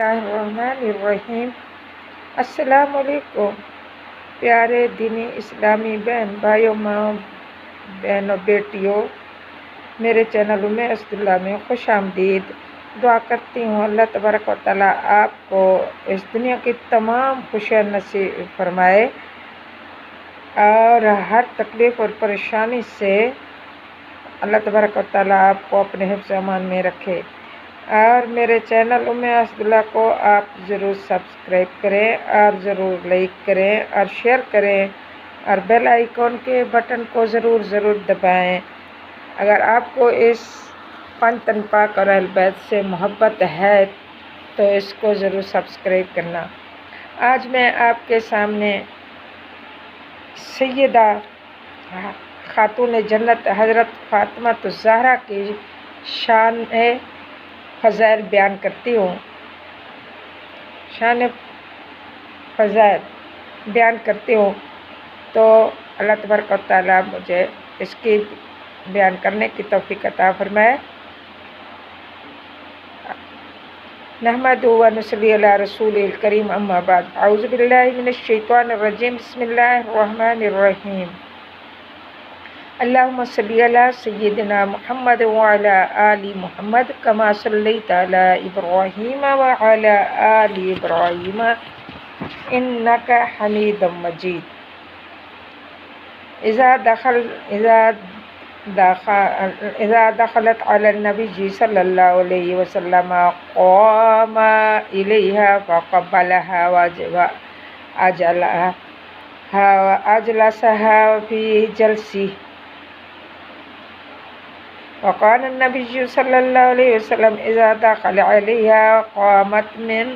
اللہ الرحمن الرحیم۔ السلام علیکم پیارے دینی اسلامی بہن بھائیوں، ماں بہنوں، بیٹیوں، میرے چینل میں اسداللہ میں خوش آمدید۔ دعا کرتی ہوں اللہ تبارک و تعالیٰ آپ کو اس دنیا کی تمام خوشیاں نصیب فرمائے اور ہر تکلیف اور پریشانی سے اللہ تبارک و تعالیٰ آپ کو اپنے حفظ و امان میں رکھے۔ اور میرے چینل اسداللہ کو آپ ضرور سبسکرائب کریں اور ضرور لائک کریں اور شیئر کریں اور بیل آئیکن کے بٹن کو ضرور دبائیں۔ اگر آپ کو اس پانچ تن پاک اور اہل بیت سے محبت ہے تو اس کو ضرور سبسکرائب کرنا۔ آج میں آپ کے سامنے سیدہ خاتون جنت حضرت فاطمہ الزہرا کی شان فضائل بیان کرتی ہوں۔ شان فضائل بیان کرتی ہوں تو اللہ تبارک و تعالیٰ مجھے اس کی بیان کرنے کی توفیق عطا فرمائے۔ نحمدہ و نصلی علی رسول الکریم، اما بعد، اعوذ باللہ من الشیطان الرجیم، بسم اللہ الرحمن الرحیم۔ اللہم صلی علی سیدنا محمد وعلی آل محمد کما صلیت علی ابراہیم وعلی آل ابراہیم انک حمید مجید۔ اذا دخلت علی النبی صلی اللہ علیہ وسلم قام الیہا فقبلہا واجلسہا فی جلسہ، وقال النبی صلی اللہ علیہ وسلم اذا دخل علیہا قامت من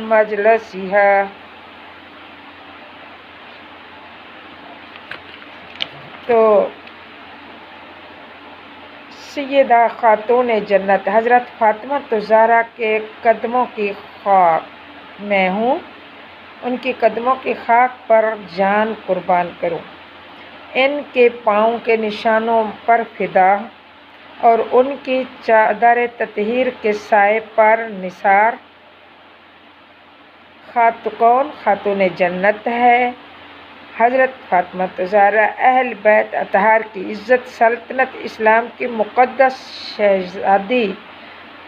مجلسہا۔ تو سیدہ خاتون جنت حضرت فاطمہ الزہرا کے قدموں کی خاک میں ہوں، ان کی قدموں کی خاک پر جان قربان کروں، ان کے پاؤں کے نشانوں پر فدا اور ان کی چادر تطہیر کے سائے پر نثار۔ کون خاتون جنت ہے؟ حضرت فاطمہ الزہرا اہل بیت اطہار کی عزت، سلطنت اسلام کی مقدس شہزادی،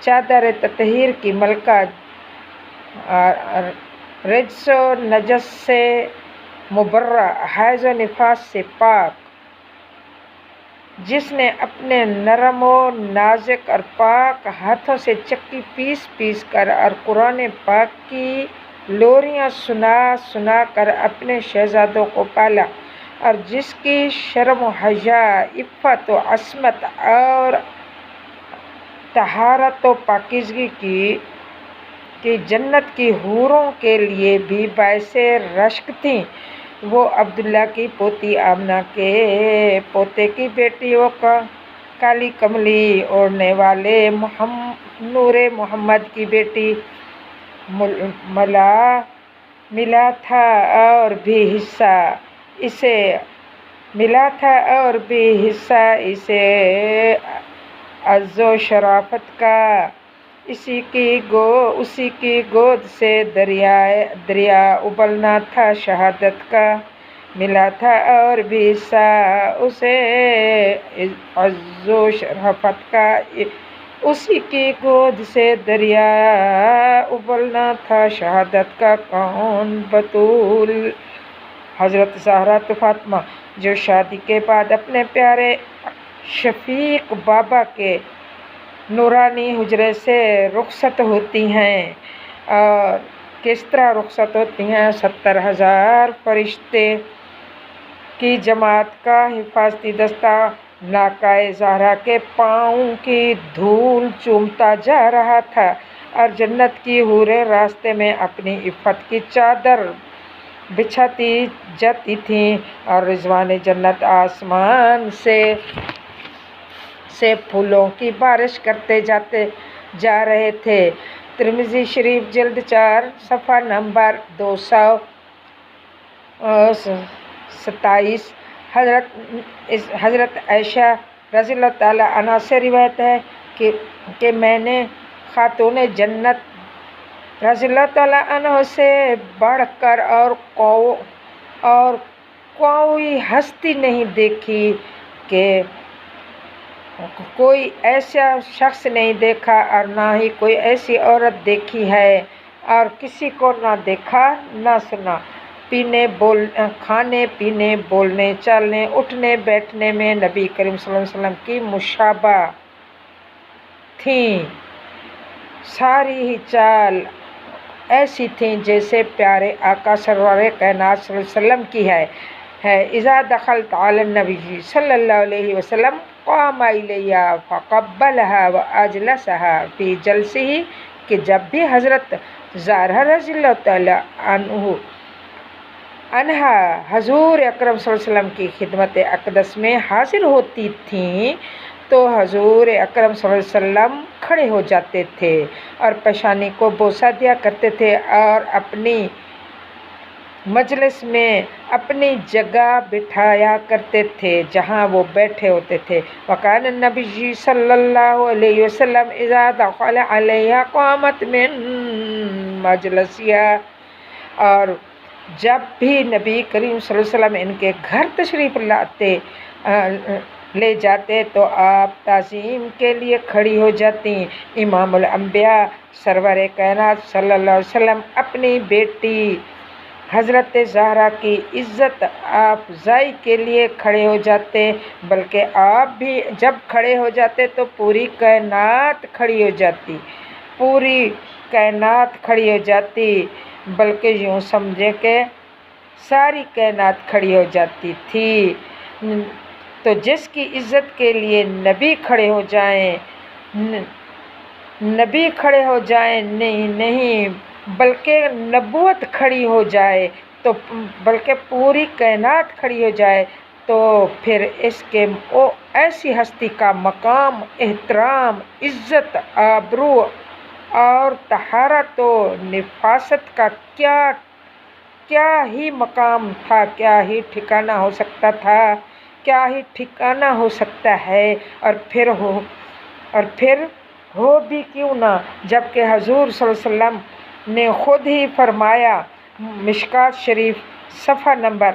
چادر تطہیر کی ملکہ، رجس و نجس سے مبرہ، حیض و نفاس سے پاک، جس نے اپنے نرم و نازک اور پاک ہاتھوں سے چکی پیس کر اور قرآن پاک کی لوریاں سنا کر اپنے شہزادوں کو پالا، اور جس کی شرم و حیا، عفت و عصمت اور طہارت و پاکیزگی کی جنت کی حوروں کے لیے بھی باعث رشک تھیں۔ وہ عبداللہ کی پوتی آمنہ کے پوتے کی بیٹی، وہ کالی کملی اوڑھنے والے نور محمد کی بیٹی، ملا تھا اور بھی حصہ اسے عز و شرافت کا، اسی کی گود سے دریا ابلنا تھا شہادت کا، ملا تھا اور بھی حصہ اسے عز و شرافت کا، اسی کی گود سے دریا ابلنا تھا شہادت کا۔ کون بطول حضرت زہرا فاطمہ، جو شادی کے بعد اپنے پیارے شفیق بابا کے نورانی حجرے سے رخصت ہوتی ہیں، اور کس طرح رخصت ہوتی ہیں؟ 70,000 فرشتے کی جماعت کا حفاظتی دستہ ناکائے زہرا کے پاؤں کی دھول چومتا جا رہا تھا، اور جنت کی حوریں راستے میں اپنی عفت کی چادر بچھاتی جاتی تھیں، اور رضوان جنت آسمان سے پھولوں کی بارش کرتے جا رہے تھے۔ ترمذی شریف جلد 4 صفحہ نمبر 227۔ حضرت عائشہ رضی اللہ تعالیٰ عنہا سے روایت ہے کہ میں نے خاتون جنت رضی اللہ تعالیٰ عنہ سے بڑھ کر اور کوئی ہستی نہیں دیکھی کہ کوئی ایسا شخص نہیں دیکھا اور نہ ہی کوئی ایسی عورت دیکھی ہے اور کسی کو نہ دیکھا نہ سنا۔ کھانے پینے، بولنے چلنے، اٹھنے بیٹھنے میں نبی کریم صلی اللہ علیہ وسلم کی مشابہ تھیں۔ ساری ہی چال ایسی تھیں جیسے پیارے آقا سرور کائنات صلی اللہ علیہ وسلم کی ہے۔ اذا دخلت علی النبی صلی اللہ علیہ وسلم قام الیہ فقبلها واجلسها فی جلسہ، کہ جب بھی حضرت زہرا رضی اللہ تعالیٰ عنہا حضور اکرم صلی اللہ علیہ وسلم کی خدمت اقدس میں حاضر ہوتی تھیں تو حضور اکرم صلی اللہ علیہ وسلم کھڑے ہو جاتے تھے اور پیشانی کو بوسہ دیا کرتے تھے اور اپنی مجلس میں اپنی جگہ بٹھایا کرتے تھے جہاں وہ بیٹھے ہوتے تھے۔ وکان النبی صلی اللہ علیہ وسلم اذا دخل علیہ قامت من مجلسیہ، اور جب بھی نبی کریم صلی اللہ علیہ وسلم ان کے گھر تشریف لے جاتے تو آپ تعظیم کے لیے کھڑی ہو جاتی۔ امام الانبیاء سرور کائنات صلی اللہ علیہ وسلم اپنی بیٹی حضرت زہرا کی عزت افزائی کے لیے کھڑے ہو جاتے، بلکہ آپ بھی جب کھڑے ہو جاتے تو پوری کائنات کھڑی ہو جاتی، پوری کائنات کھڑی ہو جاتی، بلکہ یوں سمجھے کہ ساری کائنات کھڑی ہو جاتی تھی۔ تو جس کی عزت کے لیے نبی کھڑے ہو جائیں، نبی کھڑے ہو جائیں نہیں بلکہ نبوت کھڑی ہو جائے، تو بلکہ پوری کائنات کھڑی ہو جائے، تو پھر اس کے ایسی ہستی کا مقام، احترام، عزت، آبرو اور طہارت و نفاست کا کیا ہی مقام تھا، کیا ہی ٹھکانہ ہو سکتا تھا، کیا ہی ٹھکانہ ہو سکتا ہے، اور پھر ہو بھی کیوں نہ، جبکہ حضور صلی اللہ علیہ وسلم نے خود ہی فرمایا، مشکوٰۃ شریف صفحہ نمبر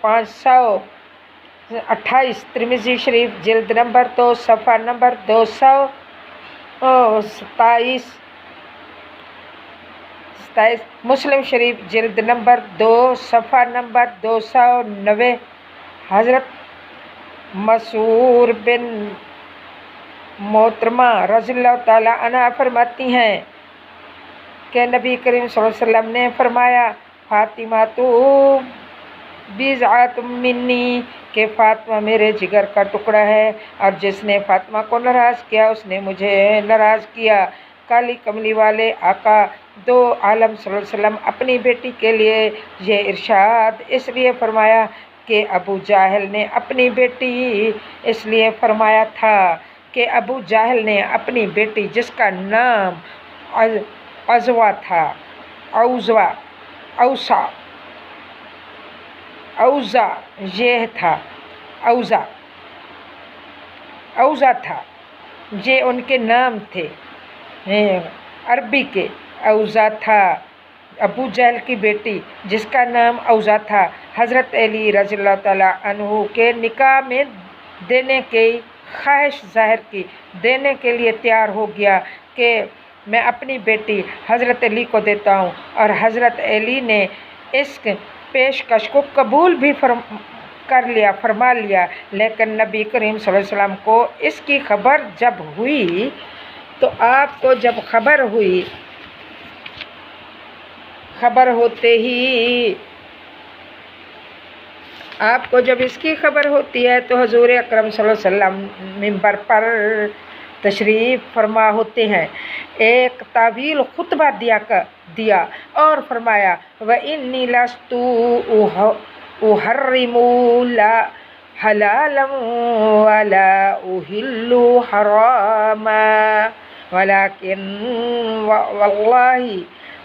528، ترمذی شریف جلد نمبر 2 صفحہ نمبر 227، مسلم شریف جلد نمبر 2 صفحہ نمبر 290، حضرت مسعور بن محترمہ رضی اللہ تعالیٰ عنہ فرماتی ہیں کہ نبی کریم صلی اللہ علیہ وسلم نے فرمایا، فاطمہ تو بضعۃ منی، کہ فاطمہ میرے جگر کا ٹکڑا ہے، اور جس نے فاطمہ کو ناراض کیا اس نے مجھے ناراض کیا۔ کالی کملی والے آقا دو عالم صلی اللہ علیہ وسلم اپنی بیٹی کے لیے یہ ارشاد اس لیے فرمایا کہ ابو جہل نے اپنی بیٹی اس لیے فرمایا تھا کہ ابو جہل نے اپنی بیٹی جس کا نام عزوہ تھا، اوزا یہ تھا، اوزا تھا، یہ ان کے نام تھے عربی کے، اوزا تھا، ابو جہل کی بیٹی جس کا نام اوزا تھا، حضرت علی رضی اللہ تعالیٰ عنہ کے نکاح میں دینے کی خواہش ظاہر کی، دینے کے لیے تیار ہو گیا کہ میں اپنی بیٹی حضرت علی کو دیتا ہوں، اور حضرت علی نے اس پیشکش کو قبول بھی فرما لیا، لیکن نبی کریم صلی اللہ علیہ وسلم کو اس کی خبر جب ہوئی تو آپ کو جب خبر ہوئی، خبر ہوتے ہی آپ کو جب اس کی خبر ہوتی ہے تو حضور اکرم صلی اللہ علیہ وسلم منبر پر تشریف فرما ہوتے ہیں، ایک طویل خطبہ دیا اور فرمایا، وَإِنِّي لَسْتُ أُحَرِّمُ حَلَالًا وَلَا أُحِلُّ حَرَامًا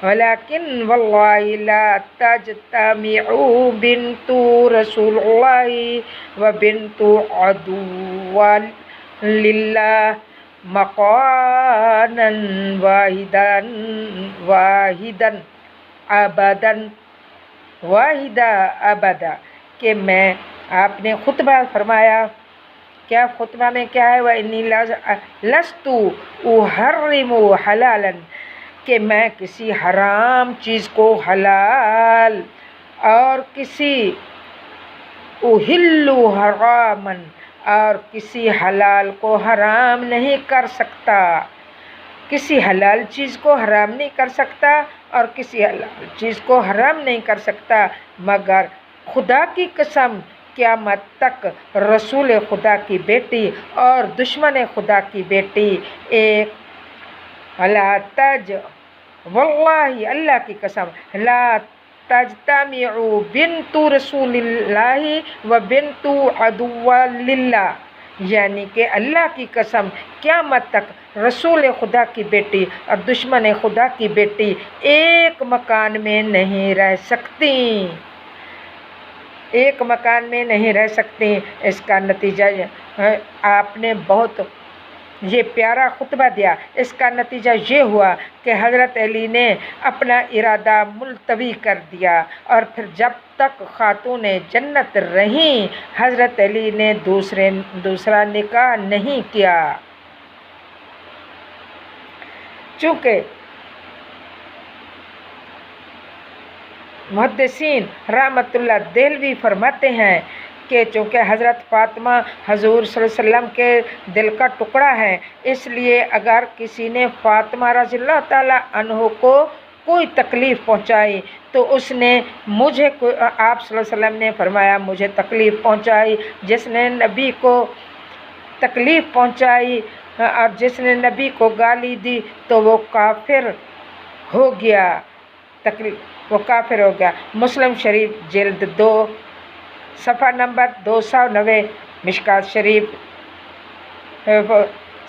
ولكن والله لا تجتمع بنت رسول الله وبنت عدو لله مقام قرآنً واحدًا ابدا کہ میں آپ نے خطبہ فرمایا، کیا خطبہ میں کیا ہے؟ وَإِنِّي لَسْتُ أُحَرِّمُ حَلَالًا کہ میں کسی حرام چیز کو حلال اور کسی أُحِلُّ حَرَامًا اور کسی حلال کو حرام نہیں کر سکتا، کسی حلال چیز کو حرام نہیں کر سکتا اور کسی حلال چیز کو حرام نہیں کر سکتا، مگر خدا کی قسم قیامت تک رسول خدا کی بیٹی اور دشمن خدا کی بیٹی ایک واللہ اللہ کی قسم لا تجتمع بنت رسول اللہ و بنت عدو للہ، یعنی کہ اللہ کی قسم قیامت تک رسول خدا کی بیٹی اور دشمن خدا کی بیٹی ایک مکان میں نہیں رہ سکتی، ایک مکان میں نہیں رہ سکتی۔ اس کا نتیجہ آپ نے بہت یہ پیارا خطبہ دیا، اس کا نتیجہ یہ ہوا کہ حضرت علی نے اپنا ارادہ ملتوی کر دیا، اور پھر جب تک خاتون جنت رہیں حضرت علی نے دوسرا نکاح نہیں کیا، چونکہ محدثین رحمت اللہ دہلوی فرماتے ہیں کہ چونکہ حضرت فاطمہ حضور صلی اللہ علیہ وسلم کے دل کا ٹکڑا ہے، اس لیے اگر کسی نے فاطمہ رضی اللہ تعالیٰ عنہ کو کوئی تکلیف پہنچائی تو اس نے مجھے آپ صلی اللہ علیہ وسلم نے فرمایا مجھے تکلیف پہنچائی، جس نے نبی کو تکلیف پہنچائی اور جس نے نبی کو گالی دی تو وہ کافر ہو گیا، وہ کافر ہو گیا۔ مسلم شریف جلد 2 صفحہ نمبر 290، مشکات شریف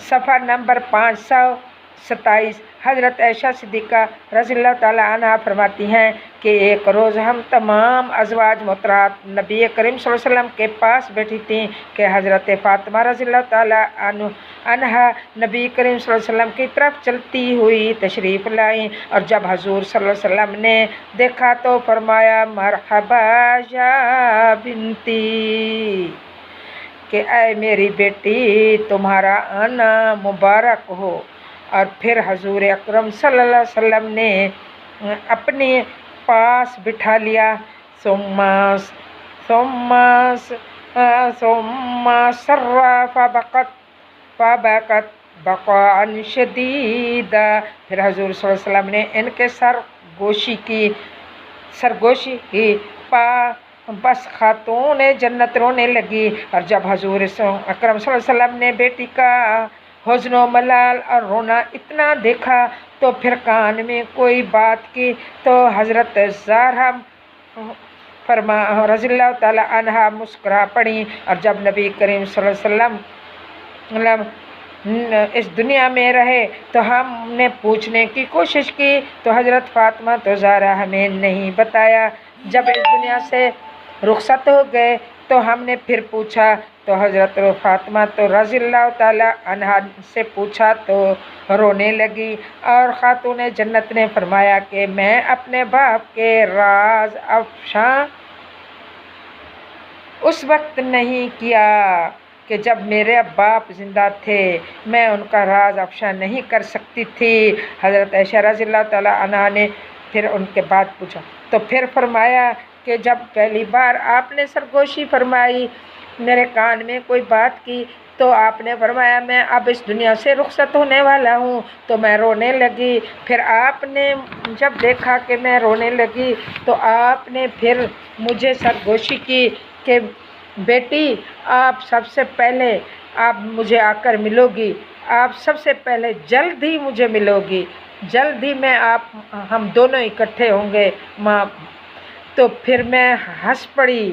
صفحہ نمبر 527۔ حضرت عائشہ صدیقہ رضی اللہ تعالیٰ عنہ فرماتی ہیں کہ ایک روز ہم تمام ازواج محترمات نبی کریم صلی اللہ علیہ وسلم کے پاس بیٹھی تھیں کہ حضرت فاطمہ رضی اللہ تعالیٰ عنہا نبی کریم صلی اللہ علیہ وسلم کی طرف چلتی ہوئی تشریف لائیں، اور جب حضور صلی اللہ علیہ وسلم نے دیکھا تو فرمایا مرحبا یا بنتی کہ اے میری بیٹی تمہارا آنا مبارک ہو، اور پھر حضور اکرم صلی اللہ علیہ وسلم نے اپنے پاس بٹھا لیا، ثم سر فبکت بقاء شدیدا، پھر حضور صلی اللہ علیہ وسلم نے ان کے سرگوشی کی بس خاتون جنت رونے لگی، اور جب حضور اکرم صلی اللہ علیہ وسلم نے بیٹی کا حزن و ملال اور رونا اتنا دیکھا تو پھر کان میں کوئی بات کی تو حضرت زہرا رضی اللہ تعالیٰ عنہا مسکرا پڑی، اور جب نبی کریم صلی اللہ علیہ وسلم اس دنیا میں رہے تو ہم نے پوچھنے کی کوشش کی تو حضرت فاطمہ تو زہرا ہمیں نہیں بتایا، جب اس دنیا سے رخصت ہو گئے تو ہم نے پھر پوچھا تو حضرت فاطمہ تو رضی اللہ تعالیٰ عنہا سے پوچھا تو رونے لگی، اور خاتون جنت نے فرمایا کہ میں اپنے باپ کے راز افشاں اس وقت نہیں کیا کہ جب میرے باپ زندہ تھے، میں ان کا راز افشاں نہیں کر سکتی تھی۔ حضرت عائشہ رضی اللہ تعالیٰ عنہا نے پھر ان کے بعد پوچھا تو پھر فرمایا کہ جب پہلی بار آپ نے سرگوشی فرمائی، میرے کان میں کوئی بات کی تو آپ نے فرمایا میں اب اس دنیا سے رخصت ہونے والا ہوں، تو میں رونے لگی، پھر آپ نے جب دیکھا کہ میں رونے لگی تو آپ نے پھر مجھے سرگوشی کی کہ بیٹی آپ سب سے پہلے آپ مجھے آ کر ملو گی، آپ سب سے پہلے جلد ہی مجھے ملو گی، جلد ہی ہم دونوں اکٹھے ہوں گے ماں۔ تو پھر میں ہنس پڑی،